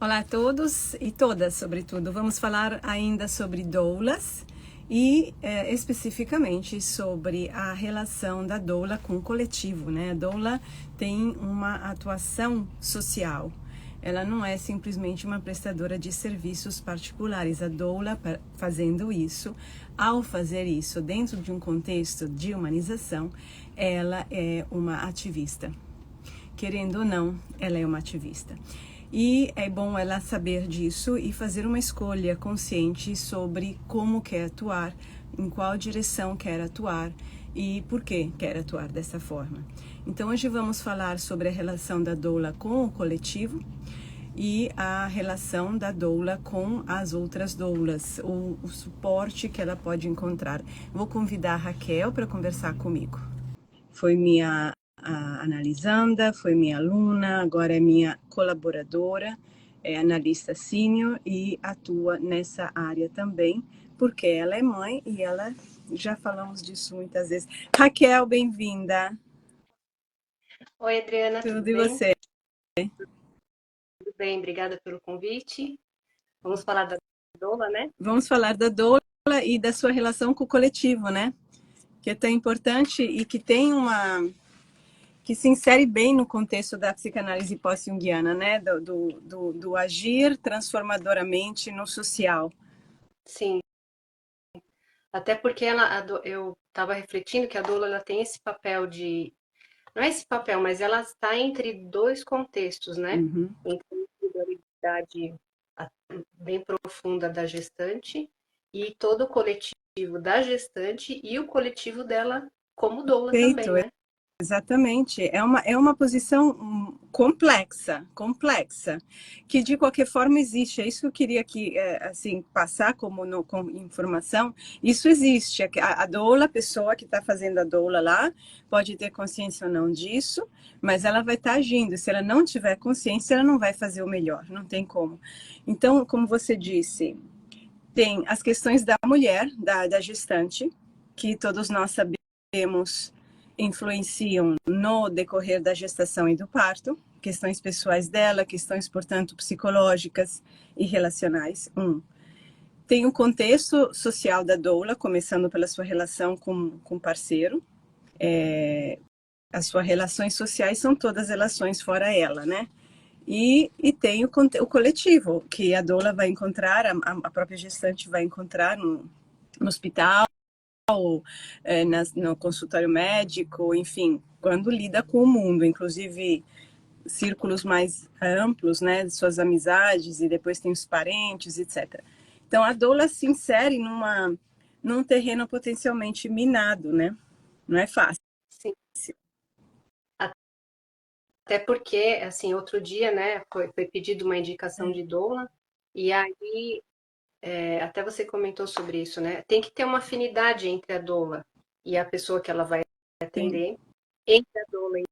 Olá a todos e todas, sobretudo. Vamos falar ainda sobre doulas e especificamente sobre a relação da doula com o coletivo, né? A doula tem uma atuação social. Ela não é simplesmente uma prestadora de serviços particulares. A doula, fazendo isso, ao fazer isso dentro de um contexto de humanização, ela é uma ativista. Querendo ou não, ela é uma ativista. E é bom ela saber disso e fazer uma escolha consciente sobre como quer atuar, em qual direção quer atuar e por que quer atuar dessa forma. Então hoje vamos falar sobre a relação da doula com o coletivo e a relação da doula com as outras doulas, o suporte que ela pode encontrar. Vou convidar a Raquel para conversar comigo. Foi minha analisanda, foi minha aluna, agora é minha colaboradora, é analista sênior e atua nessa área também, porque ela é mãe e ela, já falamos disso muitas vezes. Raquel, bem-vinda. Oi, Adriana, tudo E bem? você? Tudo bem, obrigada pelo convite. Vamos falar da doula, né? Vamos falar da doula e da sua relação com o coletivo, né? Que é tão importante e que tem que se insere bem no contexto da psicanálise pós-junguiana, né? Do agir transformadoramente no social. Sim, até porque eu estava refletindo que a doula ela tem esse papel de, não é esse papel, mas ela está entre dois contextos, né? Uhum. Entre a individualidade bem profunda da gestante e todo o coletivo da gestante e o coletivo dela como doula também, Perfeito, né? exatamente. É uma posição complexa, que de qualquer forma existe. É isso que eu queria aqui, assim, passar como informação. Isso existe. A doula, a pessoa que está fazendo a doula lá, pode ter consciência ou não disso, mas ela vai estar agindo. Se ela não tiver consciência, ela não vai fazer o melhor, não tem como. Então, como você disse, tem as questões da mulher, da gestante, que todos nós sabemos influenciam no decorrer da gestação e do parto, questões pessoais dela, questões, portanto, psicológicas e relacionais. Tem o contexto social da doula, começando pela sua relação com o parceiro. As suas relações sociais são todas relações fora ela, né? E tem o coletivo, que a doula vai encontrar, a própria gestante vai encontrar no hospital, no consultório médico, enfim, quando lida com o mundo, inclusive círculos mais amplos, né, de suas amizades, e depois tem os parentes, etc. Então, a doula se insere num terreno potencialmente minado, né? Não é fácil. Sim. Até porque, assim, outro dia, né, foi pedido uma indicação de doula, e aí, até você comentou sobre isso, né? Tem que ter uma afinidade entre a doula e a pessoa que ela vai Sim. atender, entre a doula e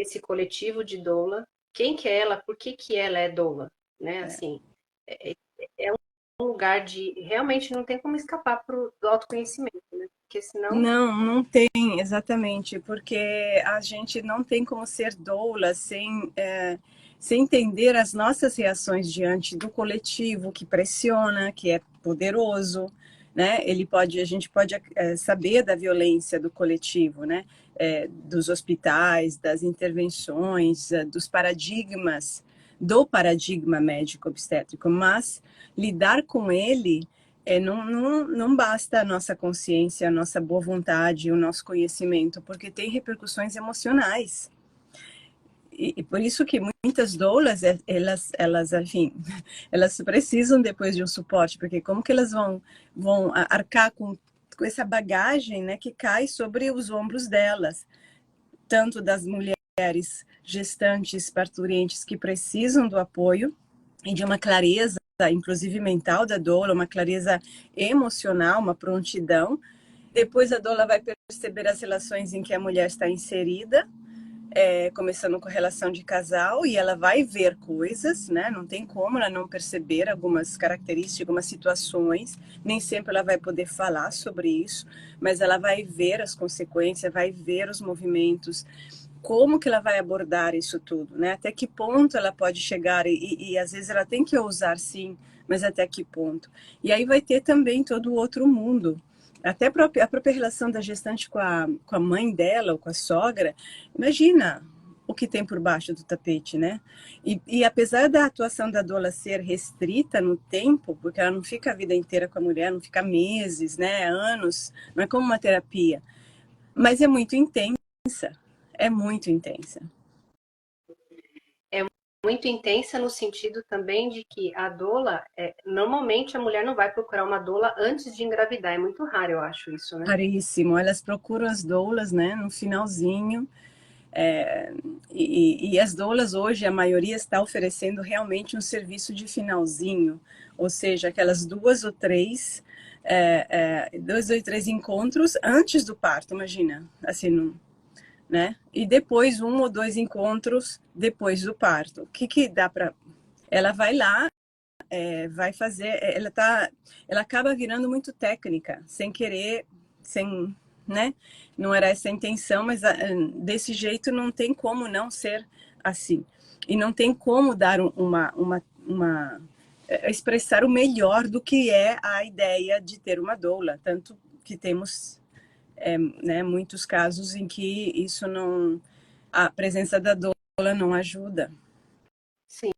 esse coletivo de doula, quem que é ela, por que que ela é doula, né? Assim, é, é um lugar de, realmente não tem como escapar do autoconhecimento, né? Porque senão, Não tem, exatamente, porque a gente não tem como ser doula sem entender as nossas reações diante do coletivo que pressiona, que é poderoso, né? A gente pode saber da violência do coletivo, né? Dos hospitais, das intervenções, dos paradigmas, do paradigma médico-obstétrico, mas lidar com ele não basta a nossa consciência, a nossa boa vontade, o nosso conhecimento, porque tem repercussões emocionais. E por isso que muitas doulas, enfim, elas precisam depois de um suporte, porque como que elas vão arcar com essa bagagem, né, que cai sobre os ombros delas, tanto das mulheres gestantes, parturientes, que precisam do apoio e de uma clareza, inclusive mental da doula, uma clareza emocional, uma prontidão. Depois a doula vai perceber as relações em que a mulher está inserida, começando com a relação de casal, e ela vai ver coisas, né? Não tem como ela não perceber algumas características, algumas situações. Nem sempre ela vai poder falar sobre isso, mas ela vai ver as consequências, vai ver os movimentos, como que ela vai abordar isso tudo, né? Até que ponto ela pode chegar e às vezes ela tem que ousar sim, mas até que ponto? E aí vai ter também todo o outro mundo. Até a própria relação da gestante com a mãe dela ou com a sogra. Imagina o que tem por baixo do tapete, né? E apesar da atuação da doula ser restrita no tempo, porque ela não fica a vida inteira com a mulher, não fica meses, né, anos, não é como uma terapia, mas é muito intensa, é muito intensa. É muito intensa no sentido também de que a doula, normalmente a mulher não vai procurar uma doula antes de engravidar, é muito raro, eu acho isso, né? Raríssimo, elas procuram as doulas, né, no finalzinho, e as doulas hoje, a maioria está oferecendo realmente um serviço de finalzinho, ou seja, aquelas dois ou três encontros antes do parto, imagina, assim, né? E depois 1 ou 2 encontros depois do parto. O que que dá para... Ela vai lá, vai fazer... ela acaba virando muito técnica, sem querer, sem... né? Não era essa a intenção, mas desse jeito não tem como não ser assim. E não tem como dar expressar o melhor do que é a ideia de ter uma doula. Tanto que temos né, muitos casos em que isso não, a presença da doula não ajuda. Sim.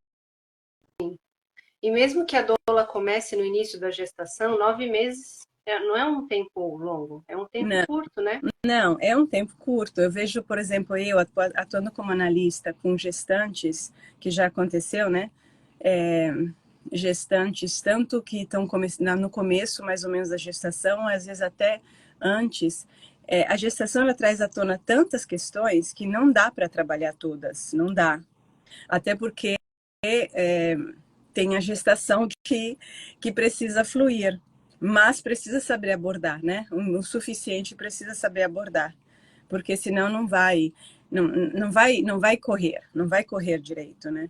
E mesmo que a doula comece no início da gestação, 9 meses não é um tempo longo, é um tempo Não, curto, né? não, é um tempo curto. Eu vejo, por exemplo, eu atuando como analista com gestantes, que já aconteceu, né? É, gestantes, tanto que estão no começo, mais ou menos, da gestação, às vezes até antes. A gestação ela traz à tona tantas questões que não dá para trabalhar todas, não dá. Até porque tem a gestação que precisa fluir, mas precisa saber abordar, né? O suficiente precisa saber abordar, porque senão não vai correr direito, né?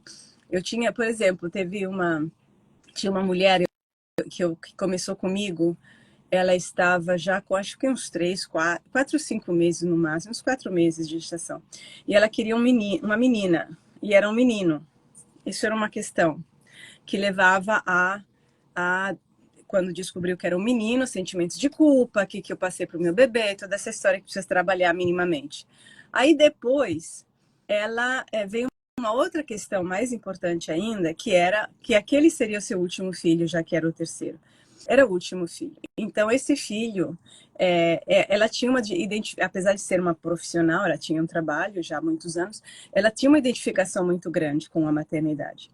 Eu tinha, por exemplo, tinha uma mulher que começou comigo, ela estava já com acho que uns 4, 5 meses no máximo, uns 4 meses de gestação. E ela queria uma menina, e era um menino. Isso era uma questão que levava a quando descobriu que era um menino, sentimentos de culpa, que eu passei para o meu bebê, toda essa história que precisa trabalhar minimamente. Aí depois, ela veio uma outra questão mais importante ainda, que era que aquele seria o seu último filho, já que era o terceiro. Era o último filho. Então, esse filho, ela tinha apesar de ser uma profissional, ela tinha um trabalho já há muitos anos, ela tinha uma identificação muito grande com a maternidade.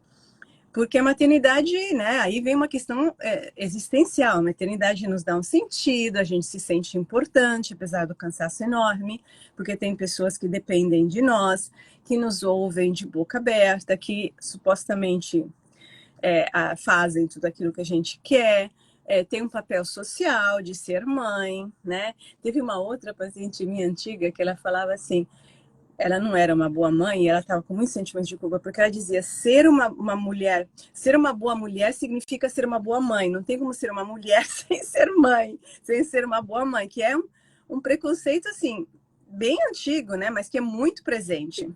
Porque a maternidade, né, aí vem uma questão existencial. A maternidade nos dá um sentido, a gente se sente importante, apesar do cansaço enorme, porque tem pessoas que dependem de nós, que nos ouvem de boca aberta, que supostamente fazem tudo aquilo que a gente quer. Tem um papel social de ser mãe, né? Teve uma outra paciente minha antiga que ela falava assim, ela não era uma boa mãe e ela estava com muitos sentimentos de culpa, porque ela dizia, ser uma boa mulher significa ser uma boa mãe. Não tem como ser uma mulher sem ser mãe, sem ser uma boa mãe, que é um preconceito, assim, bem antigo, né? Mas que é muito presente.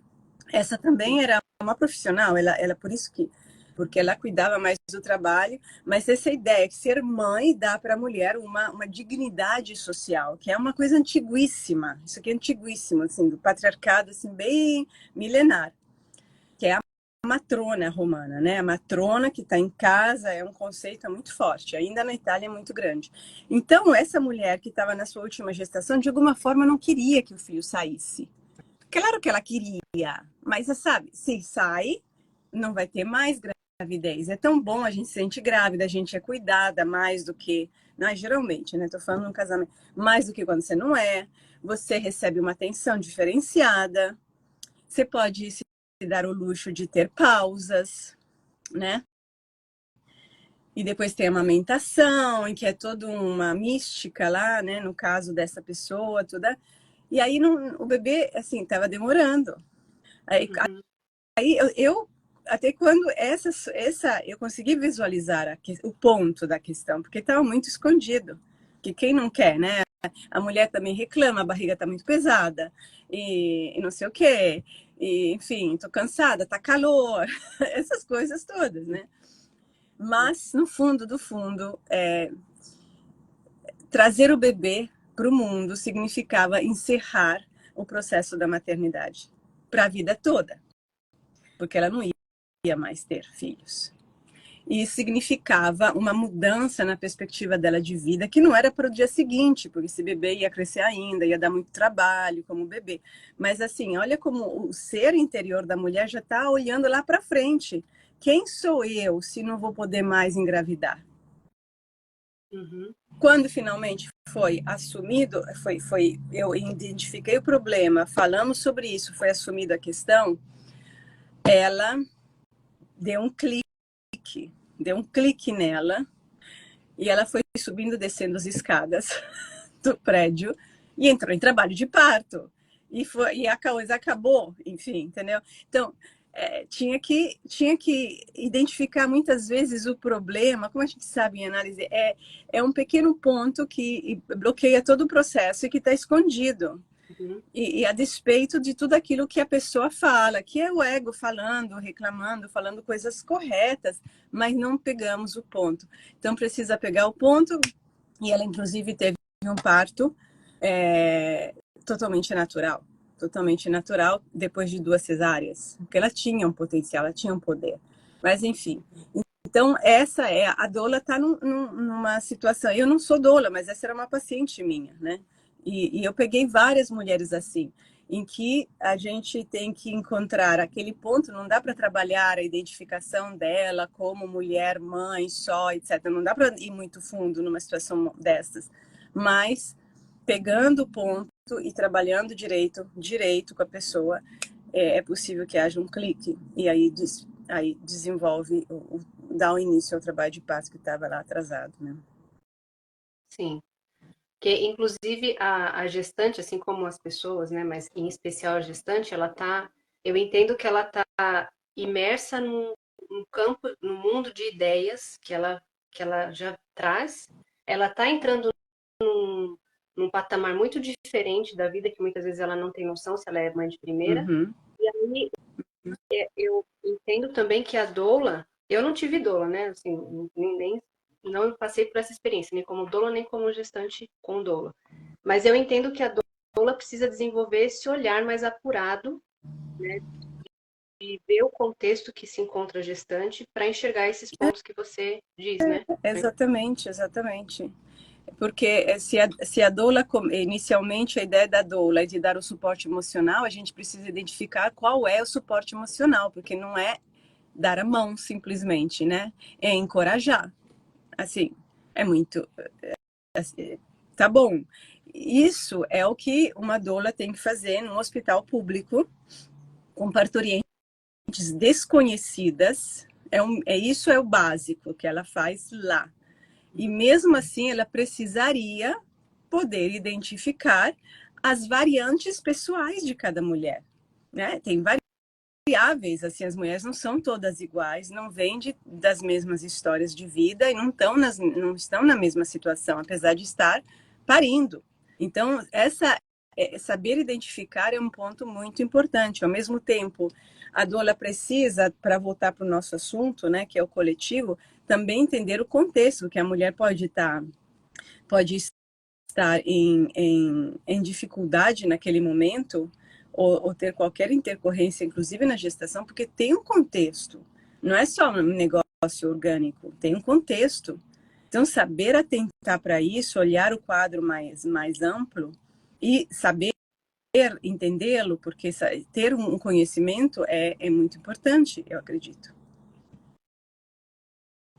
Essa também era uma profissional, ela por isso que porque ela cuidava mais do trabalho, mas essa ideia que ser mãe dá para a mulher uma dignidade social, que é uma coisa antiguíssima, isso aqui é antiguíssimo, assim, do patriarcado, assim, bem milenar, que é a matrona romana, né? A matrona que está em casa é um conceito muito forte, ainda na Itália é muito grande. Então, essa mulher que estava na sua última gestação, de alguma forma, não queria que o filho saísse. Claro que ela queria, mas sabe, se sai, não vai ter mais gravidez. É tão bom, a gente se sente grávida, a gente é cuidada mais do que, né, geralmente, né? Tô falando num casamento, mais do que quando você não é. Você recebe uma atenção diferenciada. Você pode se dar o luxo de ter pausas, né? E depois tem a amamentação, em que é toda uma mística lá, né? No caso dessa pessoa, toda. E aí o bebê, assim, estava demorando. Uhum. Aí até quando eu consegui visualizar o ponto da questão, porque estava muito escondido. que quem não quer, né? A mulher também reclama, a barriga tá muito pesada, e não sei o quê, e, enfim, tô cansada, tá calor, essas coisas todas, né? Mas, no fundo do fundo, trazer o bebê para o mundo significava encerrar o processo da maternidade para a vida toda, porque ela não ia mais ter filhos. E isso significava uma mudança na perspectiva dela de vida, que não era para o dia seguinte, porque esse bebê ia crescer ainda, ia dar muito trabalho como bebê. Mas assim, olha como o ser interior da mulher já está olhando lá para frente. Quem sou eu se não vou poder mais engravidar? Uhum. Quando finalmente foi assumido, eu identifiquei o problema, falamos sobre isso, foi assumida a questão, ela deu um clique nela, e ela foi subindo, descendo as escadas do prédio e entrou em trabalho de parto. E a coisa acabou, enfim, entendeu? Então, tinha que identificar muitas vezes o problema, como a gente sabe em análise, é um pequeno ponto que bloqueia todo o processo e que está escondido. Uhum. E a despeito de tudo aquilo que a pessoa fala, que é o ego falando, reclamando, falando coisas corretas, mas não pegamos o ponto. Então precisa pegar o ponto, e ela inclusive teve um parto totalmente natural, depois de 2 cesáreas, porque ela tinha um potencial, ela tinha um poder. Mas enfim, então essa a doula está numa situação, eu não sou doula, mas essa era uma paciente minha, né? E eu peguei várias mulheres assim, em que a gente tem que encontrar aquele ponto, não dá para trabalhar a identificação dela como mulher, mãe, só, etc. Não dá para ir muito fundo numa situação dessas, mas pegando o ponto e trabalhando direito com a pessoa, é possível que haja um clique, e aí desenvolve, dá o início ao trabalho de parto que estava lá atrasado, né? Sim. Que, inclusive, a gestante, assim como as pessoas, né, mas em especial a gestante, eu entendo que ela tá imersa num campo, num mundo de ideias que ela já traz. Ela tá entrando num patamar muito diferente da vida, que muitas vezes ela não tem noção se ela é mãe de primeira. Uhum. E aí eu entendo também que a doula, eu não tive doula, né, assim, nem não passei por essa experiência, nem como doula, nem como gestante com doula. Mas eu entendo que a doula precisa desenvolver esse olhar mais apurado, né, e ver o contexto que se encontra a gestante para enxergar esses pontos que você diz, né? Exatamente, exatamente. Porque se a doula, inicialmente a ideia da doula é de dar o suporte emocional, a gente precisa identificar qual é o suporte emocional, porque não é dar a mão simplesmente, né? É encorajar. Assim, é muito. Assim, tá bom. Isso é o que uma doula tem que fazer num hospital público com parturientes desconhecidas. Isso é o básico que ela faz lá. E mesmo assim, ela precisaria poder identificar as variantes pessoais de cada mulher, né? Tem variáveis, assim, as mulheres não são todas iguais, não vêm das mesmas histórias de vida e não estão na mesma situação, apesar de estar parindo. Então, saber identificar é um ponto muito importante. Ao mesmo tempo, a doula precisa, para voltar para o nosso assunto, né, que é o coletivo, também entender o contexto, que a mulher pode estar em dificuldade naquele momento, ou ter qualquer intercorrência, inclusive na gestação, porque tem um contexto. Não é só um negócio orgânico, tem um contexto. Então, saber atentar para isso, olhar o quadro mais amplo e saber entendê-lo, porque ter um conhecimento é muito importante, eu acredito.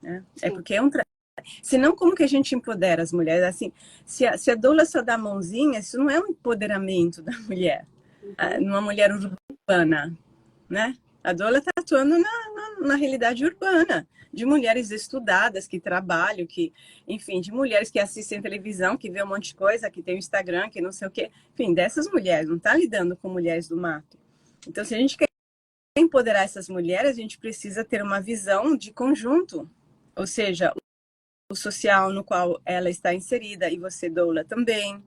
Né? É Sim. porque senão, como que a gente empodera as mulheres? Assim, se a doula só dá a mãozinha, isso não é um empoderamento da mulher, Uhum. numa mulher urbana, né? A doula está atuando na realidade urbana, de mulheres estudadas, que trabalham, enfim, de mulheres que assistem televisão, que vê um monte de coisa, que tem o Instagram, que não sei o quê. Enfim, dessas mulheres, não está lidando com mulheres do mato. Então, se a gente quer empoderar essas mulheres, a gente precisa ter uma visão de conjunto. Ou seja, social no qual ela está inserida, e você, doula, também.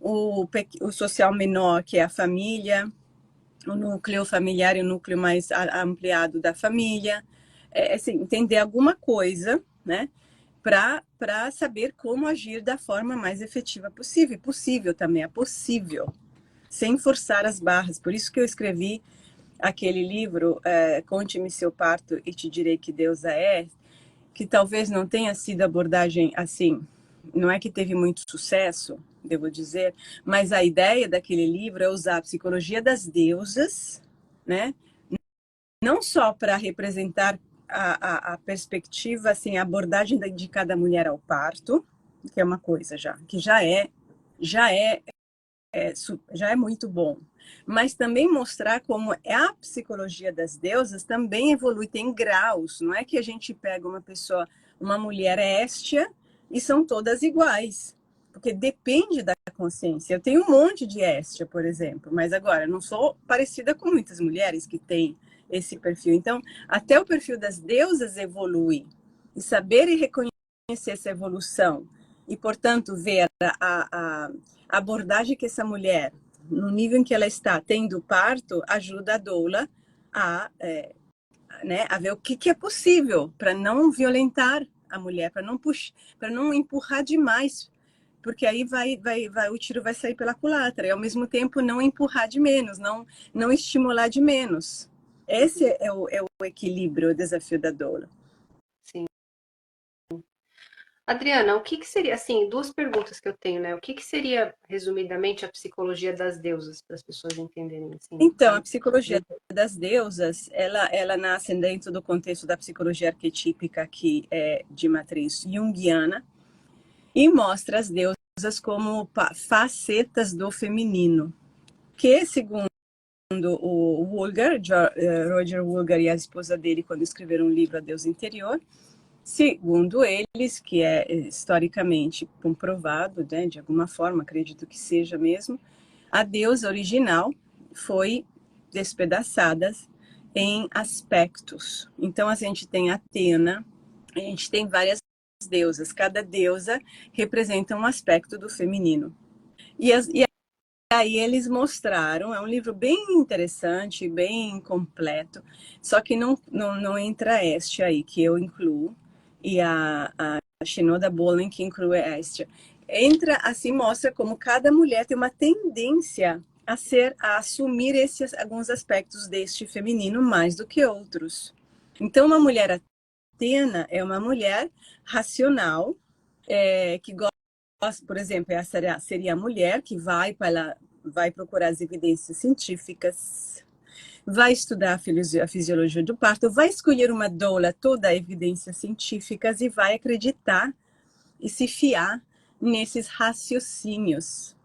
O social menor, que é a família, o núcleo familiar e o núcleo mais ampliado da família. Assim, entender alguma coisa, né? Para saber como agir da forma mais efetiva possível. Possível também, é possível, sem forçar as barras. Por isso que eu escrevi aquele livro, Conte-me seu parto e te direi que Deus é, que talvez não tenha sido abordagem assim, não é que teve muito sucesso, devo dizer, mas a ideia daquele livro é usar a psicologia das deusas, né? Não só para representar a perspectiva, assim, a abordagem de cada mulher ao parto, que é uma coisa já, que já é, já é muito bom, mas também mostrar como a psicologia das deusas também evolui, tem graus, não é que a gente pega uma pessoa, uma mulher éstia e são todas iguais, porque depende da consciência. Eu tenho um monte de éstia, por exemplo, mas agora não sou parecida com muitas mulheres que têm esse perfil. Então, até o perfil das deusas evolui, e saber e reconhecer essa evolução e, portanto, ver a abordagem que essa mulher, no nível em que ela está tendo parto, ajuda a doula né, a ver o que é possível para não violentar a mulher, para não empurrar demais, porque aí o tiro vai sair pela culatra, e ao mesmo tempo não empurrar de menos, não estimular de menos. Esse é o equilíbrio, o desafio da doula. Sim. Adriana, o que que seria, assim, duas perguntas que eu tenho, né? O que que seria, resumidamente, a psicologia das deusas, para as pessoas entenderem, assim? Então, a psicologia das deusas, ela nasce dentro do contexto da psicologia arquetípica, que é de matriz junguiana, e mostra as deusas como facetas do feminino, que, segundo o Woolgar, Roger Woolgar e a esposa dele, quando escreveram o livro A Deusa Interior, segundo eles, que é historicamente comprovado, né, de alguma forma, acredito que seja mesmo, a deusa original foi despedaçada em aspectos. Então, a gente tem Atena, a gente tem várias deusas, cada deusa representa um aspecto do feminino. E aí eles mostraram, é um livro bem interessante, bem completo, só que não entra este aí, que eu incluo, e a Shinoda Bolen, que inclui a Estia. Entra, assim, mostra como cada mulher tem uma tendência a assumir alguns aspectos deste feminino mais do que outros. Então, uma mulher Atena é uma mulher racional, que gosta, por exemplo, essa seria a mulher que vai procurar as evidências científicas, vai estudar a fisiologia do parto, vai escolher uma doula toda a evidências científicas e vai acreditar e se fiar nesses raciocínios,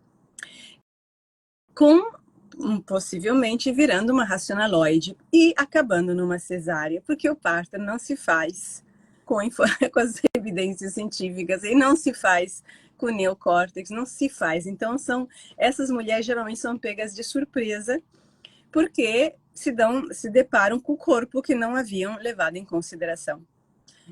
com possivelmente virando uma racionaloide e acabando numa cesárea, porque o parto não se faz com as evidências científicas e não se faz com o neocórtex, não se faz. Então, essas mulheres geralmente são pegas de surpresa, porque se deparam com o corpo que não haviam levado em consideração.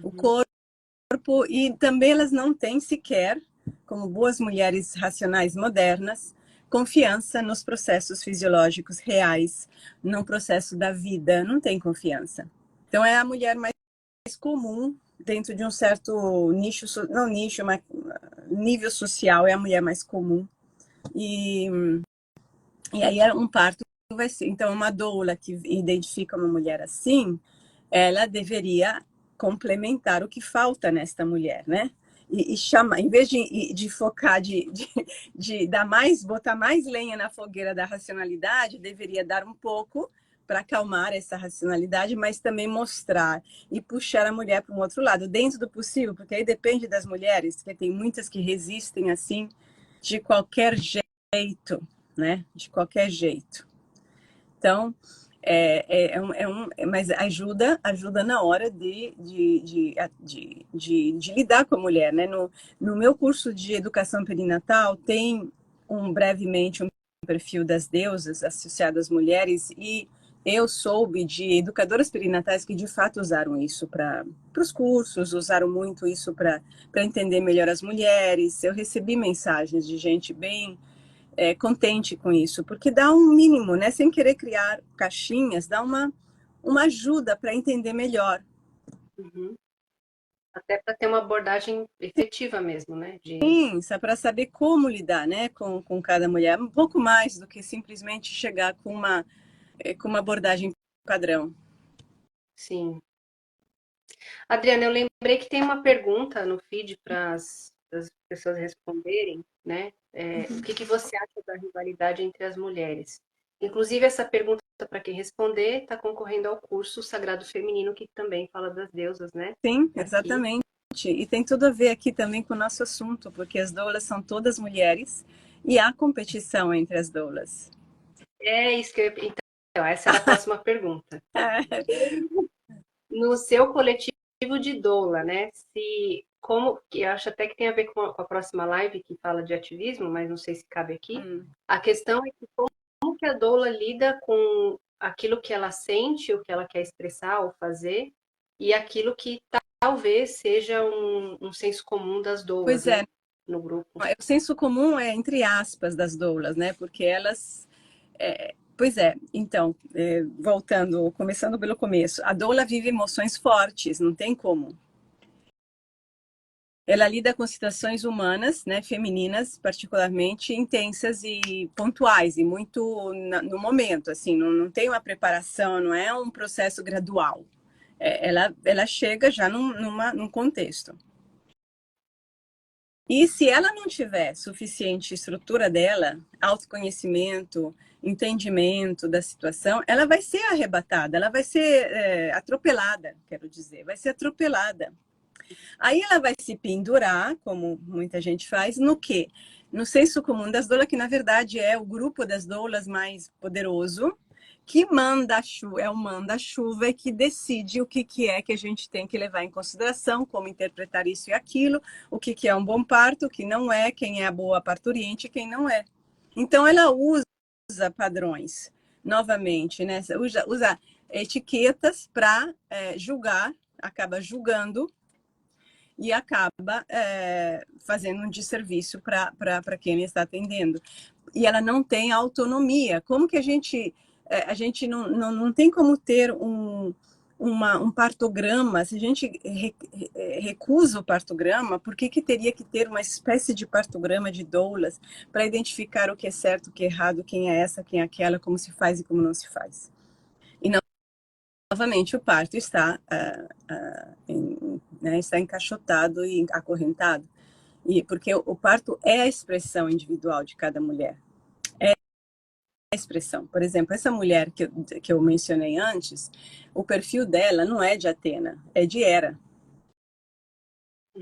O corpo, e também elas não têm sequer, como boas mulheres racionais modernas, confiança nos processos fisiológicos reais, no processo da vida, não tem confiança. Então é a mulher mais comum dentro de um certo nicho, não nicho, mas nível social, é a mulher mais comum. E aí um parto vai ser, então uma doula que identifica uma mulher assim, ela deveria complementar o que falta nesta mulher, né? E chamar, em vez de focar, de botar mais lenha na fogueira da racionalidade, deveria dar um pouco para acalmar essa racionalidade, mas também mostrar e puxar a mulher para um outro lado, dentro do possível, porque aí depende das mulheres, que tem muitas que resistem assim, de qualquer jeito, né? De qualquer jeito. Então, mas ajuda na hora de lidar com a mulher, né? No meu curso de educação perinatal tem brevemente um perfil das deusas associado às mulheres, e eu soube de educadoras perinatais que de fato usaram isso para os cursos, usaram muito isso para entender melhor as mulheres. Eu recebi mensagens de gente bem contente com isso, porque dá um mínimo, né? Sem querer criar caixinhas, dá uma ajuda para entender melhor. Uhum. Até para ter uma abordagem efetiva mesmo, né? Sim, só para saber como lidar, né, com cada mulher, um pouco mais do que simplesmente chegar com uma abordagem padrão. Sim. Adriana, eu lembrei que tem uma pergunta no feed para as pessoas responderem, né? O que você acha da rivalidade entre as mulheres? Inclusive, essa pergunta, para quem responder, está concorrendo ao curso Sagrado Feminino, que também fala das deusas, né? Sim, Aqui. exatamente. E tem tudo a ver aqui também com o nosso assunto, porque as doulas são todas mulheres e há competição entre as doulas. É isso que eu... Então, essa era a próxima pergunta. É. No seu coletivo de doula, né? Se como que eu acho até que tem a ver com a próxima live que fala de ativismo, mas não sei se cabe aqui. A questão é que como que a doula lida com aquilo que ela sente, o que ela quer expressar ou fazer, e aquilo que talvez seja um senso comum das doulas, Pois é, né? No grupo. o senso comum é entre aspas das doulas, né? Porque elas pois é, então, voltando, começando pelo começo, a doula vive emoções fortes, não tem como. Ela lida com situações humanas, né, femininas, particularmente intensas e pontuais, e muito no momento, assim, não tem uma preparação, não é um processo gradual. Ela chega já num contexto. E se ela não tiver suficiente estrutura dela, autoconhecimento, entendimento da situação, ela vai ser arrebatada, ela vai ser atropelada, quero dizer, vai ser atropelada. Aí ela vai se pendurar, como muita gente faz, no quê? No senso comum das doulas, que na verdade é o grupo das doulas mais poderoso, que manda a chuva, é o manda-chuva e que decide o que é que a gente tem que levar em consideração, como interpretar isso e aquilo, o que é um bom parto, o que não é, quem é a boa parturiente e quem não é. Então ela usa padrões, novamente, né? Usa etiquetas para julgar, acaba julgando e acaba fazendo um desserviço para quem está atendendo. E ela não tem autonomia. Como que a gente não tem como ter um partograma? Se a gente recusa o partograma, por que teria que ter uma espécie de partograma de doulas para identificar o que é certo, o que é errado, quem é essa, quem é aquela, como se faz e como não se faz? E novamente o parto está está encaixotado e acorrentado, e porque o parto é a expressão individual de cada mulher, é a expressão. Por exemplo, essa mulher que eu mencionei antes, o perfil dela não é de Atena, é de Hera,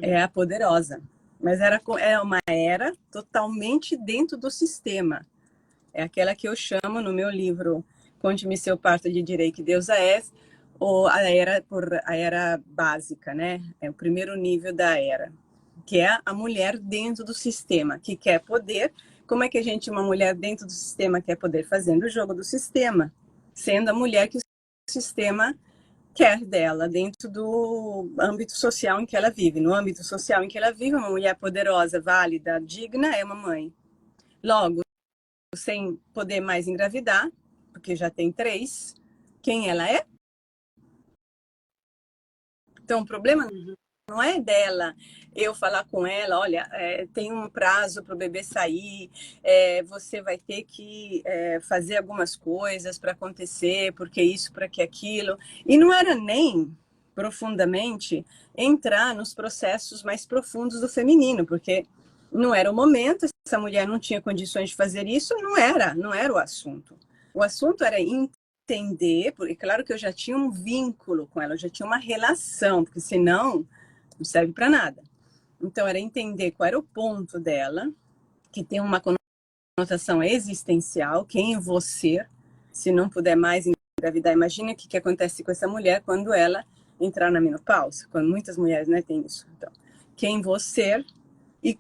é a poderosa, mas é uma Hera totalmente dentro do sistema. É aquela que eu chamo no meu livro Conte-me seu parto de direi que deusa é, ou a era básica, né? É o primeiro nível da era, que é a mulher dentro do sistema, que quer poder. Como é que a gente, uma mulher dentro do sistema, quer poder? Fazendo o jogo do sistema, sendo a mulher que o sistema quer dela, dentro do âmbito social em que ela vive. No âmbito social em que ela vive, uma mulher poderosa, válida, digna, é uma mãe. Logo, sem poder mais engravidar, porque já tem 3, quem ela é? Então, o problema não é dela eu falar com ela, olha, tem um prazo para o bebê sair, você vai ter que fazer algumas coisas para acontecer, porque isso, para que aquilo. E não era nem profundamente entrar nos processos mais profundos do feminino, porque não era o momento, essa mulher não tinha condições de fazer isso, não era o assunto. O assunto era entender, porque claro que eu já tinha um vínculo com ela, eu já tinha uma relação, porque senão não serve para nada. Então era entender qual era o ponto dela, que tem uma conotação existencial, quem eu vou ser, se não puder mais engravidar. Imagina o que acontece com essa mulher quando ela entrar na menopausa, quando muitas mulheres, né, têm isso. Então, quem vou ser e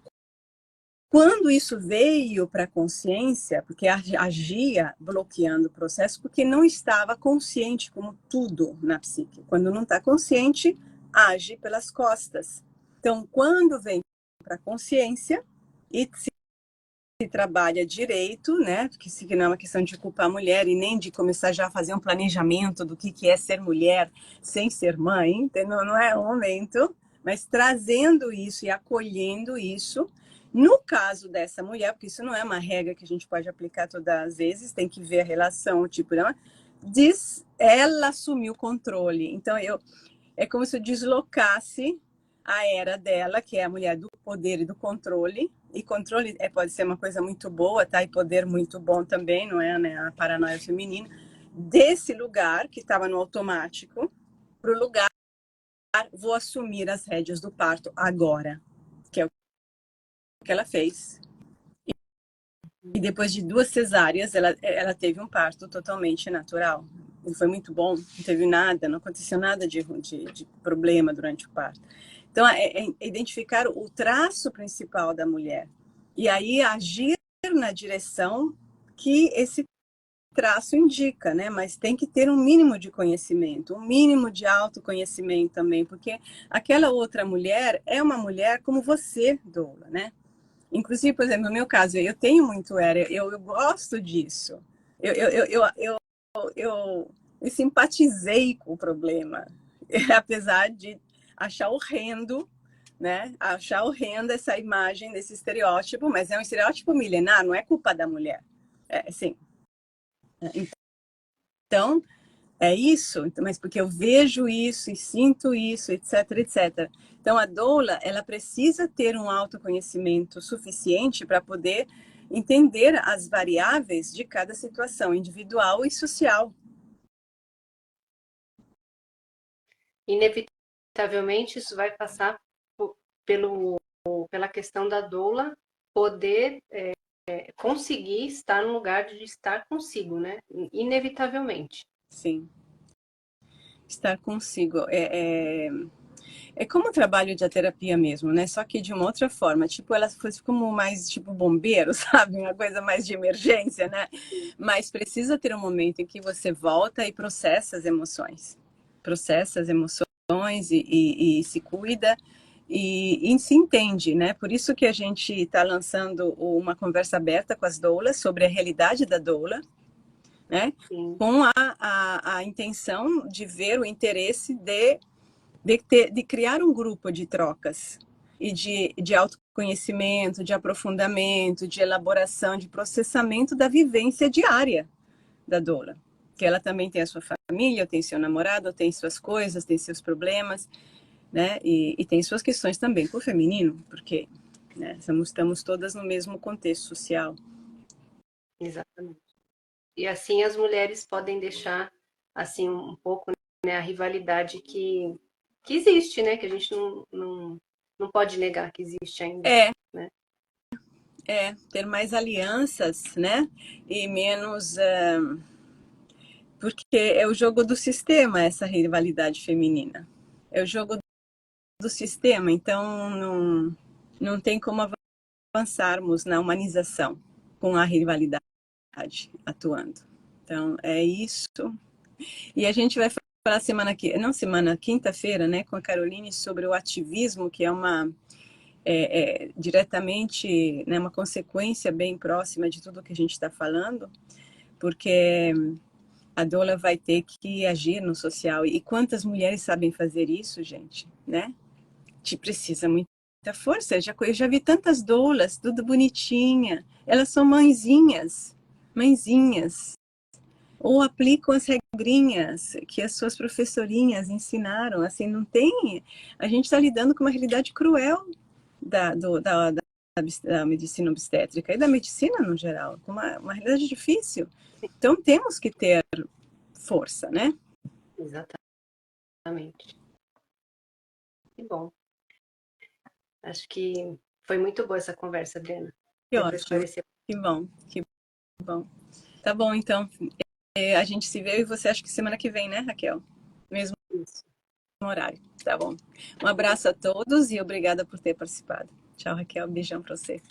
quando isso veio para a consciência, porque agia bloqueando o processo, porque não estava consciente, como tudo na psique. Quando não está consciente, age pelas costas. Então, quando vem para a consciência e se trabalha direito, né? Porque isso não é uma questão de culpar a mulher e nem de começar já a fazer um planejamento do que é ser mulher sem ser mãe, então não é o momento, mas trazendo isso e acolhendo isso. No caso dessa mulher, porque isso não é uma regra que a gente pode aplicar todas as vezes, tem que ver a relação, o tipo, não, ela assumiu o controle. Então, é como se eu deslocasse a era dela, que é a mulher do poder e do controle. E controle pode ser uma coisa muito boa, tá? E poder muito bom também, não é, né? A paranoia feminina. Desse lugar, que estava no automático, para o lugar, vou assumir as rédeas do parto agora, que é o que ela fez. E depois de 2 cesáreas, ela teve um parto totalmente natural. E foi muito bom, não teve nada, não aconteceu nada de problema durante o parto. Então, é identificar o traço principal da mulher. E aí agir na direção que esse traço indica, né? Mas tem que ter um mínimo de conhecimento, um mínimo de autoconhecimento também, porque aquela outra mulher é uma mulher como você, Doula, né? Inclusive, por exemplo, no meu caso, eu tenho muito eu gosto disso. Eu simpatizei com o problema, apesar de achar horrendo, né? Achar horrenda essa imagem desse estereótipo, mas é um estereótipo milenar, não é culpa da mulher. Sim. Então, é isso, mas porque eu vejo isso e sinto isso, etc, etc. Então, a doula, ela precisa ter um autoconhecimento suficiente para poder entender as variáveis de cada situação individual e social. Inevitavelmente, isso vai passar pela questão da doula poder conseguir estar no lugar de estar consigo, né? Inevitavelmente. Sim. Estar consigo. É como o trabalho de terapia mesmo, né? Só que de uma outra forma. Tipo, ela fosse como mais tipo bombeiro, sabe? Uma coisa mais de emergência, né? Mas precisa ter um momento em que você volta e processa as emoções. Processa as emoções e se cuida e se entende, né? Por isso que a gente está lançando uma conversa aberta com as doulas sobre a realidade da doula, né? Sim. Com a intenção de ver o interesse de criar um grupo de trocas e de autoconhecimento, de aprofundamento, de elaboração, de processamento da vivência diária da doula. Que ela também tem a sua família, tem seu namorado, tem suas coisas, tem seus problemas, né? E tem suas questões também com o feminino, porque né, estamos todas no mesmo contexto social. Exatamente. E assim as mulheres podem deixar assim um pouco, né, a rivalidade que existe, né? Que a gente não pode negar que existe ainda. É, né? ter mais alianças, né? E menos. Porque é o jogo do sistema, essa rivalidade feminina. É o jogo do sistema, então não tem como avançarmos na humanização com a rivalidade atuando. Então, é isso. E a gente vai falar quinta-feira, né, com a Caroline sobre o ativismo, que é uma diretamente, né, uma consequência bem próxima de tudo que a gente está falando, porque a doula vai ter que agir no social. E quantas mulheres sabem fazer isso, gente, né? Te precisa muita força. Eu já vi tantas doulas, tudo bonitinha. Elas são mãezinhas. Ou aplicam as regrinhas que as suas professorinhas ensinaram. Assim, não tem... A gente está lidando com uma realidade cruel da medicina obstétrica e da medicina no geral, com uma realidade difícil. Então, temos que ter força, né? Exatamente. Que bom. Acho que foi muito boa essa conversa, Adriana. Que ótimo. Que bom, que bom. Tá bom, então. A gente se vê e você acha que semana que vem, né, Raquel? Mesmo Isso. horário. Tá bom. Um abraço a todos e obrigada por ter participado. Tchau, Raquel. Beijão pra você.